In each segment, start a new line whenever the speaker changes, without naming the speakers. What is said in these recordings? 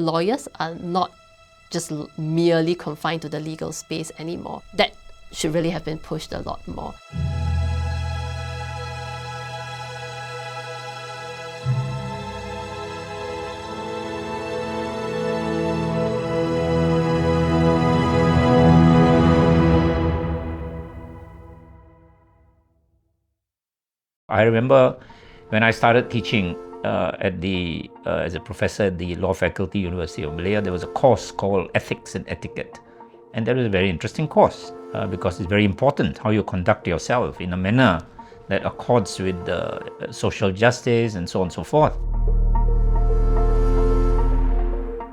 lawyers are not just merely confined to the legal space anymore. That should really have been pushed a lot more.
I remember when I started teaching as a professor at the Law Faculty, University of Malaya, there was a course called Ethics and Etiquette. And that was a very interesting course because it's very important how you conduct yourself in a manner that accords with social justice and so on and so forth.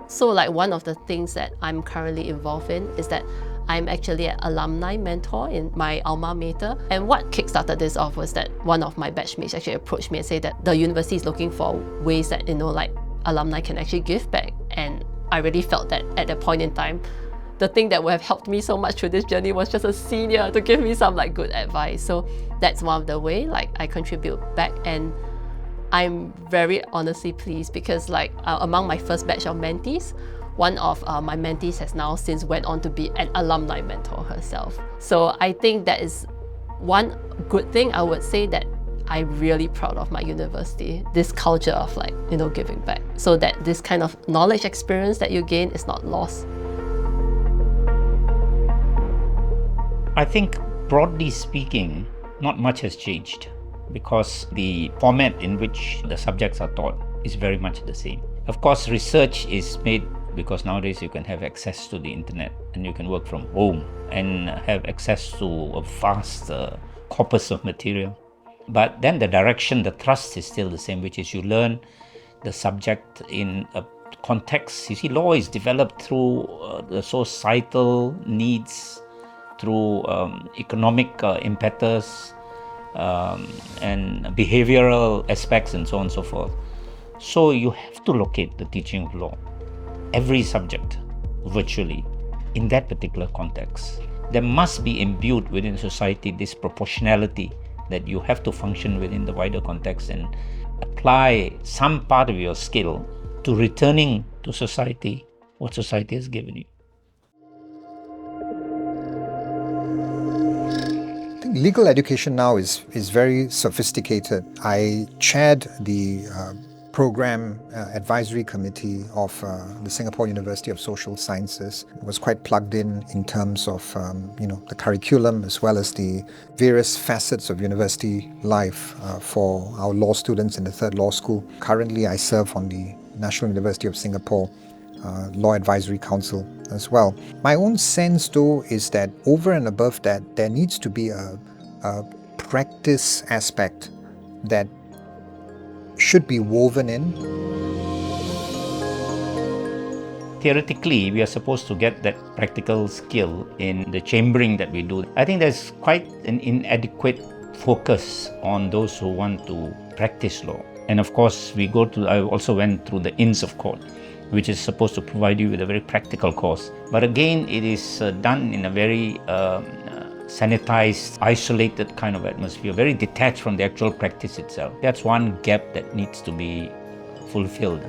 So like one of the things that I'm currently involved in is that I'm actually an alumni mentor in my alma mater. And what kickstarted this off was that one of my batchmates actually approached me and said that the university is looking for ways that, like alumni can actually give back. And I really felt that at that point in time, the thing that would have helped me so much through this journey was just a senior to give me some like good advice. So that's one of the way like I contribute back, and I'm very honestly pleased because like among my first batch of mentees, one of my mentees has now since went on to be an alumni mentor herself. So I think that is one good thing I would say that I'm really proud of my university, this culture of like, giving back, so that this kind of knowledge experience that you gain is not lost.
I think broadly speaking, not much has changed because the format in which the subjects are taught is very much the same. Of course, research is made because nowadays you can have access to the internet and you can work from home and have access to a vast corpus of material. But then the direction, the thrust is still the same, which is you learn the subject in a context. You see, law is developed through the societal needs, through economic impetus, and behavioral aspects and so on and so forth. So you have to locate the teaching of law, every subject, virtually, in that particular context. There must be imbued within society this proportionality that you have to function within the wider context and apply some part of your skill to returning to society what society has given you.
Legal education now is very sophisticated. I chaired the program advisory committee of the Singapore University of Social Sciences. It was quite plugged in terms of the curriculum as well as the various facets of university life for our law students in the third law school. Currently, I serve on the National University of Singapore Law Advisory Council as well. My own sense, though, is that over and above that, there needs to be a practice aspect that should be woven in.
Theoretically, we are supposed to get that practical skill in the chambering that we do. I think there's quite an inadequate focus on those who want to practice law. And of course, I also went through the Inns of Court, which is supposed to provide you with a very practical course. But again, it is done in a very sanitized, isolated kind of atmosphere, very detached from the actual practice itself. That's one gap that needs to be fulfilled.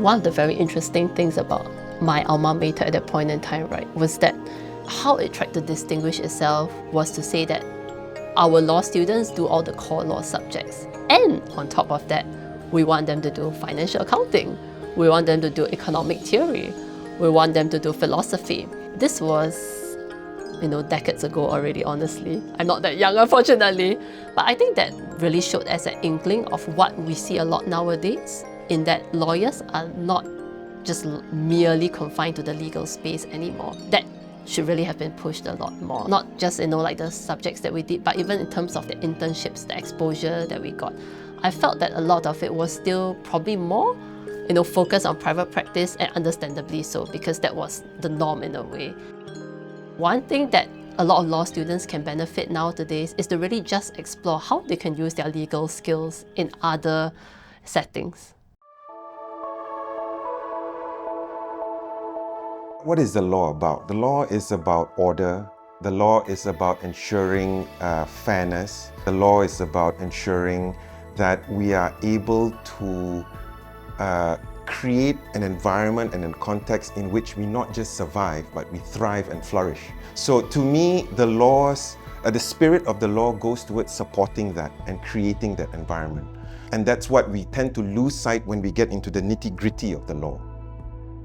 One of the very interesting things about my alma mater at that point in time, right, was that how it tried to distinguish itself was to say that our law students do all the core law subjects. And on top of that, we want them to do financial accounting. We want them to do economic theory. We want them to do philosophy. This was, decades ago already, honestly. I'm not that young, unfortunately. But I think that really showed as an inkling of what we see a lot nowadays, in that lawyers are not just merely confined to the legal space anymore. That should really have been pushed a lot more. Not just, like the subjects that we did, but even in terms of the internships, the exposure that we got. I felt that a lot of it was still probably more, focused on private practice, and understandably so, because that was the norm in a way. One thing that a lot of law students can benefit nowadays is to really just explore how they can use their legal skills in other settings.
What is the law about? The law is about order, The law is about ensuring fairness. The law is about ensuring that we are able to create an environment and a context in which we not just survive, but we thrive and flourish. So to me, the laws, the spirit of the law goes towards supporting that and creating that environment. And that's what we tend to lose sight when we get into the nitty-gritty of the law.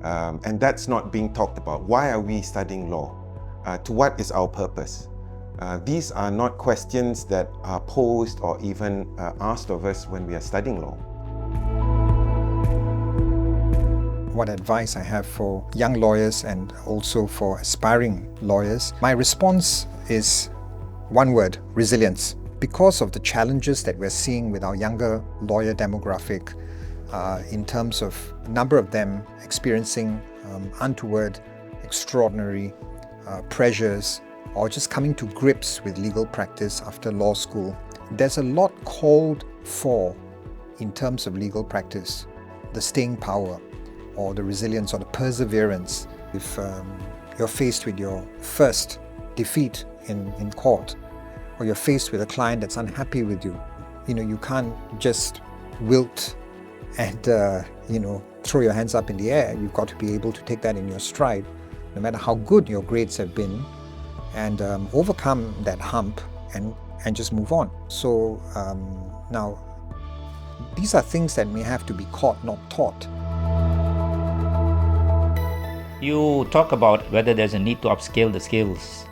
And that's not being talked about. Why are we studying law? To what is our purpose? These are not questions that are posed or even asked of us when we are studying law.
What advice I have for young lawyers and also for aspiring lawyers, my response is one word: resilience. Because of the challenges that we're seeing with our younger lawyer demographic, in terms of a number of them experiencing untoward, extraordinary pressures, or just coming to grips with legal practice after law school, there's a lot called for in terms of legal practice: the staying power, or the resilience, or the perseverance. If you're faced with your first defeat in court, or you're faced with a client that's unhappy with you, you can't just wilt and throw your hands up in the air. You've got to be able to take that in your stride, no matter how good your grades have been, and overcome that hump and just move on. So now, these are things that may have to be caught, not taught.
You talk about whether there's a need to upscale the skills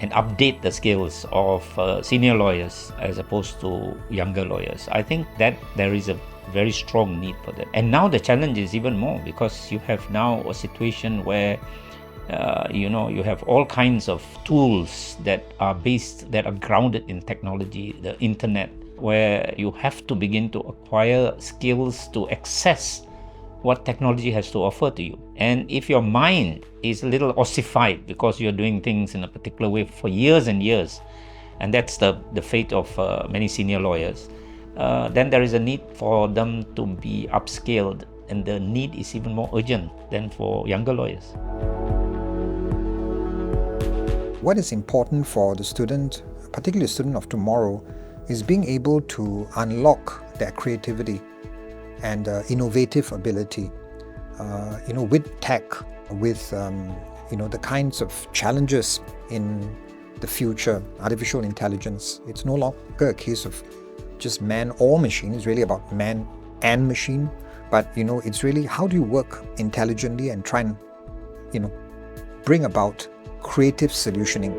and update the skills of senior lawyers as opposed to younger lawyers. I think that there is a very strong need for that. And now the challenge is even more, because you have now a situation where you have all kinds of tools that are grounded in technology, the internet, where you have to begin to acquire skills to access what technology has to offer to you. And if your mind is a little ossified because you're doing things in a particular way for years and years, and that's the fate of many senior lawyers, then there is a need for them to be upscaled, and the need is even more urgent than for younger lawyers.
What is important for the student, particularly the student of tomorrow, is being able to unlock their creativity and innovative ability, with tech, with the kinds of challenges in the future, artificial intelligence. It's no longer a case of just man or machine. It's really about man and machine. But it's really, how do you work intelligently and try and bring about creative solutioning.